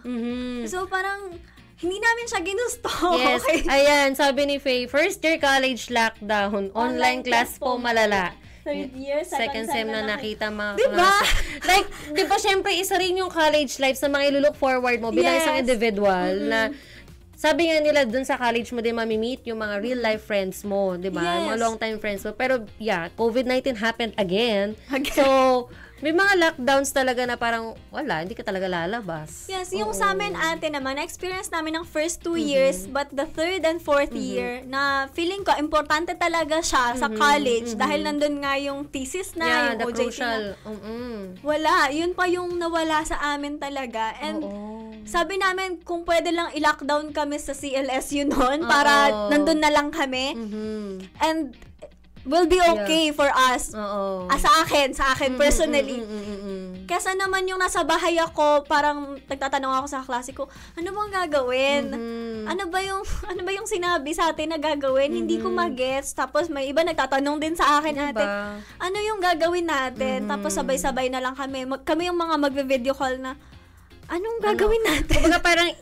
So parang, hindi namin siya ginusto.
Yes. Okay. Ayan, sabi ni Faye, first year college lockdown, online class po malala.
third year,
second sem na nakita mga
diba?
klase. Like, di ba, syempre, isa rin yung college life sa mga ilulook forward mo bilang isang individual na sabi nga nila dun sa college mo din mamimit yung mga real life friends mo, di ba? Mga long time friends mo. Pero, COVID-19 happened again. So, may mga lockdowns talaga na parang, wala, hindi ka talaga lalabas.
Yes, yung sa amin ate naman, na-experience namin ng first 2 years, but the third and fourth year, na feeling ko, importante talaga siya sa college dahil nandun nga yung thesis na, yung OJT
crucial.
na. Wala, yun pa yung nawala sa amin talaga. And sabi namin, kung pwede lang i-lockdown kami sa CLSU noon para nandun na lang kami. And will be okay for us. Sa akin personally. Kasi naman yung nasa bahay ako, parang nagtatanong ako sa klase ko, ano bang gagawin? Ano ba yung sinabi sa atin na gagawin? Hindi ko magets. Tapos may iba nagtatanong din sa akin, ate, ano yung gagawin natin? Tapos sabay-sabay na lang kami. Kami yung mga magve-video call na, anong gagawin natin?
Kumbaga parang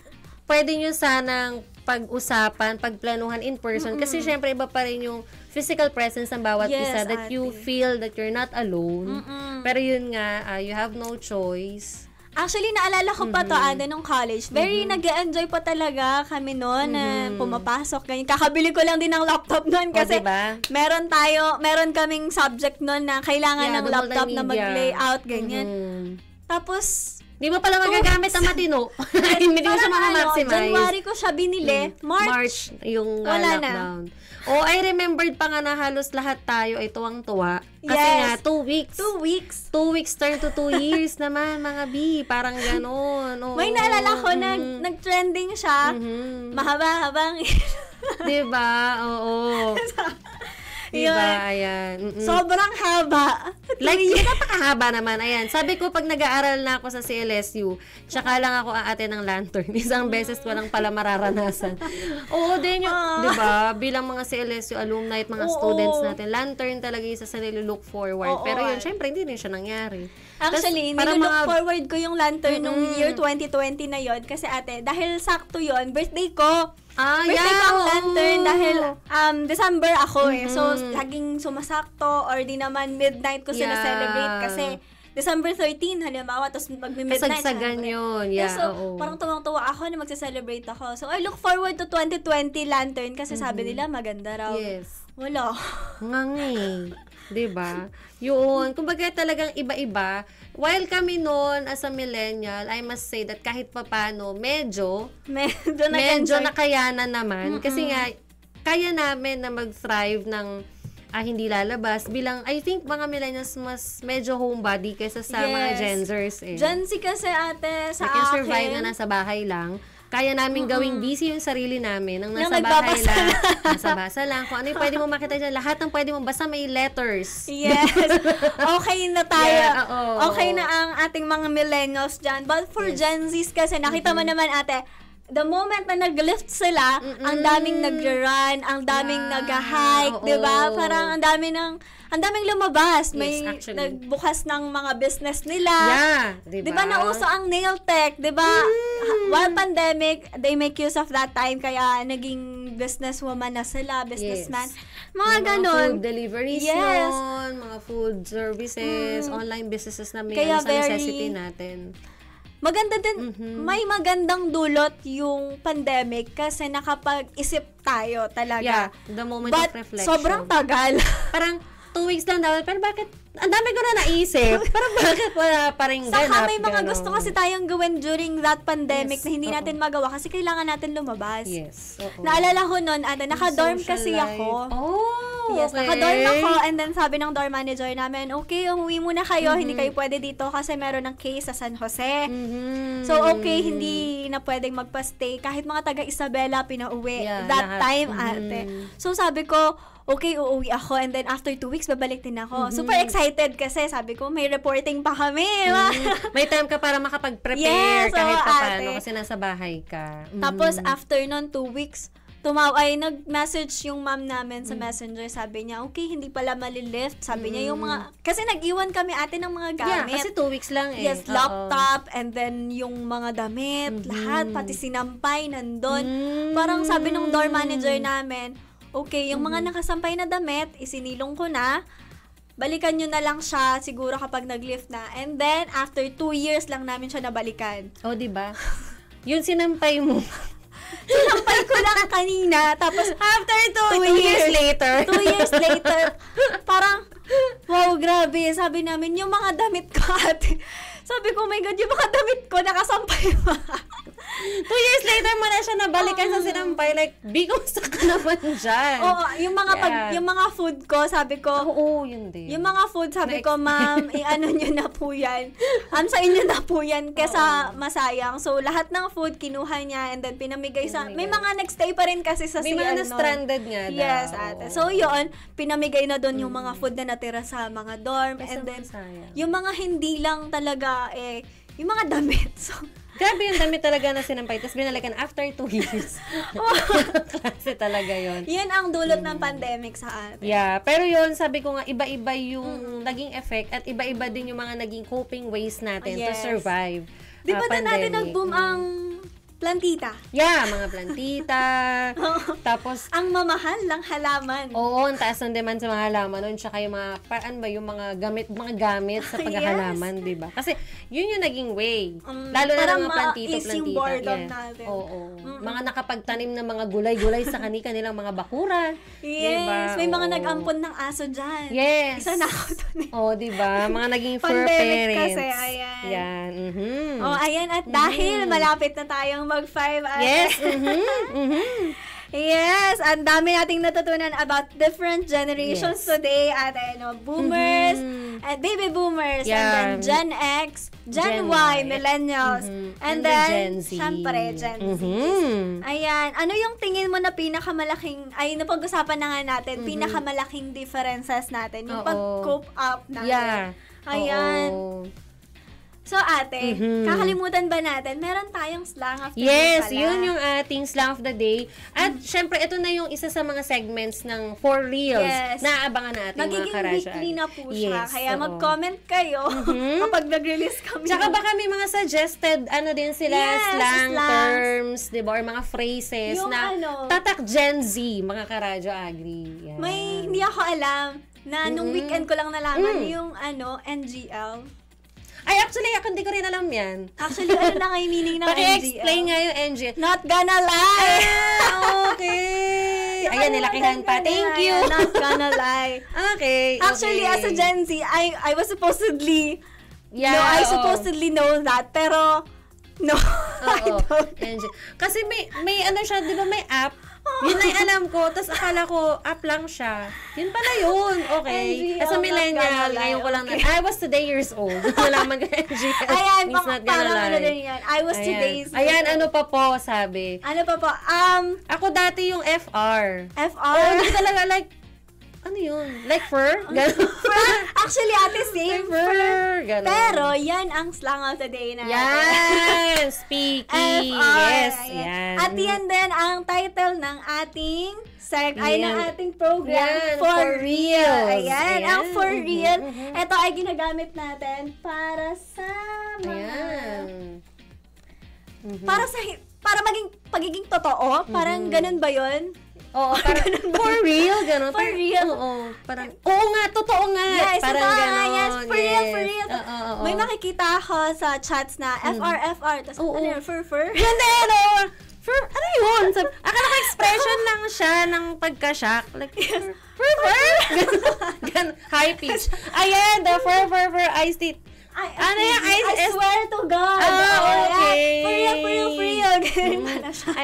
pwede nyo sanang pag-usapan, pagplanuhan in person. Kasi syempre iba pa rin yung physical presence ng bawat isa that you feel that you're not alone. Pero yun nga, you have no choice.
Actually, naalala ko pa to, Ada, nung college. Very nag-enjoy pa talaga kami noon na pumapasok. Ganyan. Kakabili ko lang din ng laptop noon kasi
diba?
meron kaming subject noon na kailangan ng laptop na mag-layout, ganyan. Tapos,
di mo pala magagamit ang matino. Hindi mo siya ma-maximize.
January ko siya binili. March
yung
wala
lockdown. I remembered pa nga na halos lahat tayo ay tuwang-tuwa. Kasi nga, 2 weeks.
2 weeks.
2 weeks turn to 2 years naman, mga B. Parang gano'n.
May naalala ko na nag-trending siya. Mahaba-habang.
Diba? Oo. Diba? Ayan.
Sobrang haba.
Like, napakahaba naman. Ayan. Sabi ko, pag nag-aaral na ako sa CLSU, tsaka lang ako aate ng lantern. Isang beses ko lang pala mararanasan. Oo, din yung, diba? Bilang mga CLSU alumni at mga students natin, lantern talaga isa sa nilulook forward. Pero yun, syempre, hindi rin siya nangyari.
Actually, nilulook forward ko yung lantern nung year 2020 na yon kasi ate, dahil sakto yon birthday ko. Birthday ko ang lantern dahil December ako So, laging sumasakto or di naman midnight ko sila celebrate kasi December 13, halimbawa, tapos magmi-midnight.
Kasagsagan yun.
So, parang tuwang-tuwa ako na magse-celebrate ako. So, I look forward to 2020 lantern kasi sabi nila maganda raw.
Yes.
Wala.
Ngangi. Diba? Yun. Kumbaga talagang iba-iba. While kami noon as a millennial, I must say that kahit papano, medyo nakayanan naman. Kasi nga, kaya namin na mag-thrive ng hindi lalabas. Bilang, I think mga millennials mas medyo homebody kaysa sa mga Gen Zers.
Gen Z kasi ate, sa
akin.
Survive
na nasa bahay lang. Kaya namin gawing busy yung sarili namin nang nasa bahay lang. Nasa basa lang. Kung ano yung pwede mo makita dyan. Lahat ng pwede mo basta may letters.
Yes. Okay na tayo. Okay na ang ating mga millennials dyan. But for Gen Zs kasi, nakita mo naman ate, the moment na nag-lift sila, ang daming nag-run, ang daming nag-hike, diba? Parang ang daming lumabas. May nagbukas ng mga business nila. Diba nauso ang nail tech, diba? While pandemic, they make use of that time, kaya naging businesswoman na sila, businessman. Mga ganon.
Food deliveries nun, mga food services, online businesses na may sa necessity natin.
Maganda din, may magandang dulot yung pandemic kasi nakapag-isip tayo talaga.
The moment of reflection.
Sobrang tagal.
Parang 2 weeks lang daw. Pero bakit? Ang dami ko na naisip. Pero bakit wala pa rin ganap?
Saka may mga gusto kasi tayong gawin during that pandemic na hindi natin magawa kasi kailangan natin lumabas.
Yes.
Naalala ko nun, naka-dorm kasi ako. Yes, naka-dorm ako and then sabi ng dorm manager namin, okay, umuwi muna kayo, hindi kayo pwede dito kasi meron ng case sa San Jose. So, okay, hindi na pwedeng magpa-stay. Kahit mga taga-Isabela, pinauwi that time, ate. So, sabi ko, okay, uuwi ako and then after 2 weeks, babalik din ako. Super excited kasi sabi ko, may reporting pa kami.
May time ka para makapag-prepare kahit pa paano kasi nasa bahay ka.
Tapos, after nun, 2 weeks, nag-message yung mom namin sa messenger. Sabi niya, okay, hindi pala malilift. Sabi niya, yung mga, kasi nag-iwan kami ate ng mga gamit.
Kasi 2 weeks lang
Yes, laptop, and then yung mga damit, lahat, pati sinampay, nandun. Parang sabi ng door manager namin, okay, yung mga nakasampay na damit, isinilong ko na, balikan nyo na lang siya siguro kapag nag-lift na. And then, after 2 years lang namin siya nabalikan.
O, diba? Yun sinampay mo.
Sinampay ko lang kanina. Tapos,
after 2 years later.
2 years later, parang, wow, grabe. Sabi namin, yung mga damit ko, ate. Sabi ko, oh my God, yung mga damit ko, nakasampay pa.
2 years later mo na siya nabalikan sa sinampay. Like, bigos ka naman dyan.
Oo, yung mga yung mga food ko, sabi ko,
oo, yun din.
Yung mga food, sabi ko, ma'am, i-ano nyo na po yan. Sa inyo na po yan, kesa masayang. So, lahat ng food, kinuha niya, and then pinamigay sa, may mga nagstay pa rin kasi sa
may
CL.
May mga na-stranded nga daw.
Yes, ate. So, yun, pinamigay na doon yung mga food na natira sa mga dorm. And then, yung mga hindi lang talaga, yung mga damit. So,
grabe yung damit talaga na sinampay. Tapos binalikan after 2 years. Klase talaga yun.
Yan ang dulot ng pandemic sa atin.
Yeah. Pero yun, sabi ko nga, iba-iba yung naging effect at iba-iba din yung mga naging coping ways natin to survive.
Di ba na natin nag-boom ang plantita?
Yeah, mga plantita. Tapos,
ang mamahal lang halaman.
Oo, ang taas ng demand sa mga halaman nun. Tsaka yung mga, yung mga gamit sa paghahalaman, di ba? Kasi, yun yung naging way. Lalo na mga plantita.
Yung boredom natin.
Oo. Mga nakapagtanim ng mga gulay-gulay sa kanilang mga bakura.
Yes,
diba?
May mga nag-ampon ng aso dyan.
Yes.
Isa na ako dun.
Oo, di ba? Mga naging fur
pandemic
parents.
kasi, ayan.
Yan.
Oh, ayan. At dahil malapit na tayong mag-5.
Yes.
Yes, ang dami nating natutunan about different generations today. At boomers, at baby boomers, and then Gen X, Gen Y, millennials, and then,
Gen Z.
syempre, Gen Z. Ayan, ano yung tingin mo na pinakamalaking, napag-usapan na nga natin, pinakamalaking differences natin, yung pag-cope up natin.
Yeah.
Ayan. So, ate, kakalimutan ba natin? Meron tayong slang of the day
Yes,
pala.
yun yung ating slang of the day. At syempre, ito na yung isa sa mga segments ng For Reals.
Yes.
Naaabangan natin
magiging
mga karasya.
weekly na po siya.
Yes,
Kaya
oo.
mag-comment kayo kapag nag-release kami.
Tsaka baka may mga suggested, din sila, slang terms, di ba? Or mga phrases
yung
na tatak Gen Z, mga karadyo agri. Yan.
May hindi ako alam na nung weekend ko lang nalaman yung NGL.
Ay, actually, ako hindi ko rin alam yan.
Actually, ano na nga yung meaning ng NGL?
Paki-explain nga yung NGL.
Not gonna lie!
Okay! Ayan, nilakihan pa. Thank you!
Not gonna lie.
Okay.
Actually, as a Gen Z, I was supposedly, I supposedly know that, pero, no, I don't.
NGL. Kasi may ano siya, di ba may app? Yun na yung alam ko. Tapos akala ko, app lang siya. Yun pala yun. Okay.
NGL,
As a millennial, ngayon ko lang I was today years old. Nalaman ko NGL.
Ayan,
means not gonna
parang
lie.
ano din yan. I was today's.
Ayan, ano pa po, sabi.
Ano pa po?
Ako dati yung FR.
FR?
Oh, hindi talaga like, ano yun? Like fur? Ganon.
Actually, ate, same
fur. Ganon.
Pero, yan ang slang of the day natin.
Yan! Speaking.
FR.
Yes,
Ayan.
yan.
At yan din ang title ng ating ng ating program,
yan,
For Real. Ayan,
Ayan.
ang For Real. Ito ay ginagamit natin para sa mga... Para maging pagiging totoo. Parang ganun ba yun?
Oo, parang for real, gano'n.
For real.
Oo, parang, oo nga, totoo nga.
Yes,
parang
totoo
gano'n.
nga, yes. For real, for real.
Oo.
May makikita ako sa chats na FR. Tapos, ano yun, fur.
Yun din, oo. Ano yun? Akala ko expression lang siya ng pagka-shock. Like, fur. Gano'n, high pitch. Ayan, the fur, iced tea. Ano yung
I swear to God.
Okay.
For real. Ganun pala siya.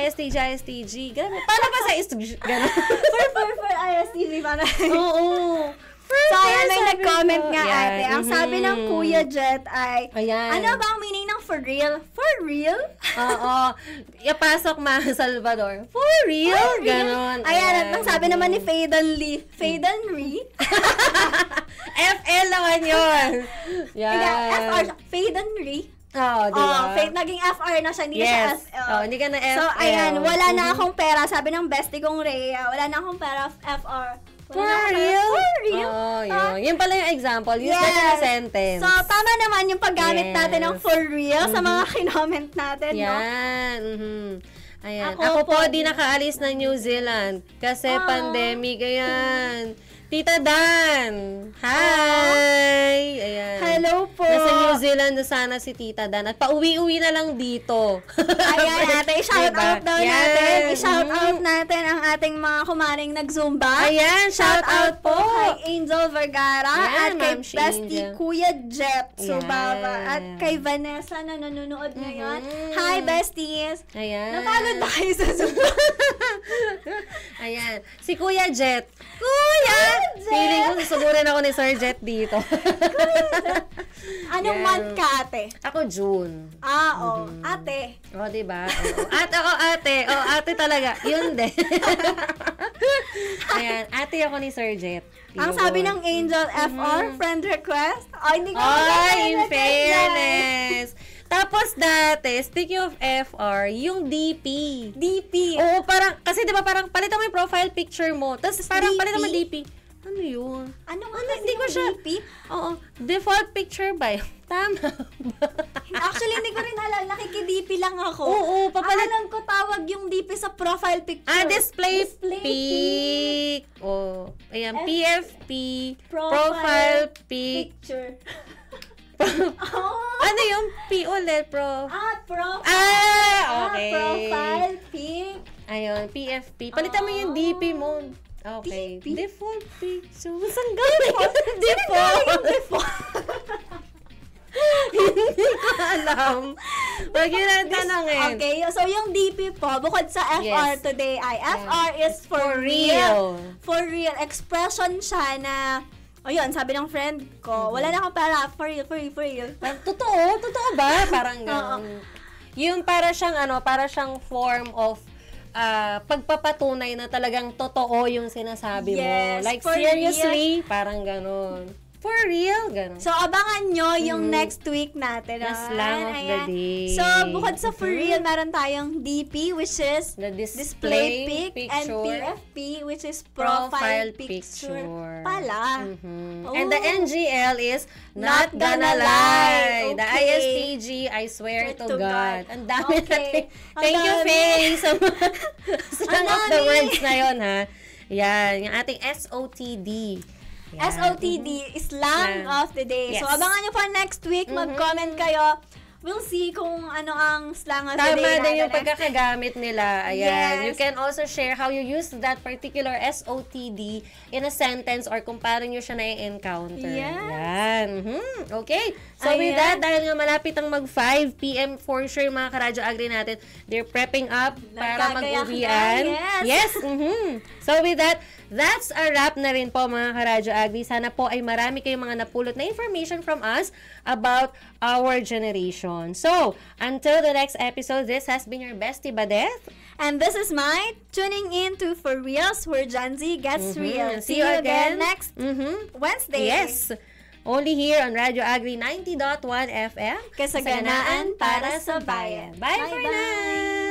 ISTG. Ganun. Paano ba sa ISTG? Ganun.
For ISTG.
Oo.
So, ayan, may nag-comment nga ate. Ang sabi ng Kuya Jet ay, ano ba ang meaning ng for real? For real?
Oo. Ipasok Salvador. For real? Ganon.
Ayan, at ang sabi naman ni Faden Lee.
FL naman yun.
Yan. FR. Faden Lee.
Oo, diba?
Naging FR na siya, hindi na siya FL.
Hindi ka na FL.
So, ayan, wala na akong pera. Sabi ng bestie kong Rhea, wala na akong pera FR.
For real?
For real?
Oo, yun. Yun pala yung example. Use that in a sentence.
So, tama naman yung paggamit natin ng for real sa mga kinoment natin, no?
Yan. Ayan. Ako po, di nakaalis ng New Zealand. Kasi pandemic, ayan. Tita Dan! Hi! Ayan.
Hello po!
Nasa New Zealand na sana si Tita Dan at pauwi-uwi na lang dito.
Ayan, ate, shout out daw
Yan.
natin. I-shout out natin ang ating mga kumaring nag-zumba.
Ayan, shout out po!
Kay Angel Vergara
Yan,
at kay
Ma'am
Bestie
Angel.
Kuya Jet
Yan.
Subaba at kay Vanessa na nanonood ngayon. Hi, besties!
Ayan.
Napagod ba kayo sa Zumba?
Ayan. Si Kuya Jet. Kuya!
Jet!
Feeling ko susugurin ako ni Sir Jet dito.
Anong
Yan.
month ka, ate?
Ako, June.
Oo. Ate.
O, diba? Oo. At ako, ate. O, ate talaga. Yun din. Ayan. Ate ako ni Sir Jet.
Ang
Yun.
sabi ng Angel FR, friend request. Ay, hindi ko
Ay, in
friend request yan.
fairness. Tapos dati, speaking of FR, yung DP.
DP.
Oo, parang, kasi diba parang palitan mo yung profile picture mo. Tapos parang
DP?
palitan mo DP. Ano yun?
Ano nga
Ano,
kasi
hindi ko
yung
siya-
DP?
Oo, default picture ba yun? Tama ba?
Actually, hindi ko rin alam. Nakiki-DP lang ako.
Oo, papalit.
Ang alam ko tawag yung DP sa profile picture.
Display
Display
pic. Oh, ayan,
F-
PFP.
Profile
Profile pic.
picture.
Ano yung P ulit,
Profile.
Okay.
Profile pic.
Ayun, PFP. Palitan mo yung DP mo. Okay.
DP?
Default picture. Saan galing?
Default.
Hindi ko alam. Wag yun ang tanongin.
Okay, so yung DP po, bukod sa FR
Yes.
today ay FR is for real. For real. Expression siya na, ayun, sabi ng friend ko, wala na akong pera, for real.
Totoo? Totoo ba? Parang ganun. Yung para siyang form of pagpapatunay na talagang totoo yung sinasabi mo.
Yes,
Like,
for
seriously, parang ganun. For real, ganun.
So, abangan nyo yung next week natin.
The slang of the day.
So, bukod sa for real, meron tayong DP, which is
The
display pic, and
picture,
PFP, which is profile picture pala.
Mhm.
Oh.
And the NGL is
Not
not
gonna
gonna
lie.
lie. The
Okay.
ISTG, I swear to God. Ang dami
Okay.
natin.
Ang
Thank you,
dami.
Faye, sa mga slang of the
dami.
words na yun, ha? Yan, yung ating SOTD. Yan.
SOTD, slang
Slang.
of the day. So,
Yes.
abangan nyo pa next week. Mag-comment kayo. We'll see kung ano ang slang of the
Tama
day
din yung
natin.
pagkakagamit nila. Ayan.
Yes.
You can also share how you use that particular SOTD in a sentence or kung paano nyo siya na-encounter.
Yes.
Yan. Okay. So with
Ayan.
that, dahil nga malapit ang mag 5 p.m. for sure mga Karadyo Agri natin, they're prepping up para
Nagkakayak
mag-uwian.
na,
Yes. So with that, that's a wrap na rin po mga Karadyo Agri. Sana po ay marami kayong mga napulot na information from us about our generation. So, until the next episode, this has been your bestie Badeth.
And this is my tuning in to For Reals, where Gen Z gets real.
See you again
next Wednesday.
Yes. Only here on Radio Agri 90.1 FM.
Kasaganaan para sa bayan.
Bye for
Bye-bye.
now.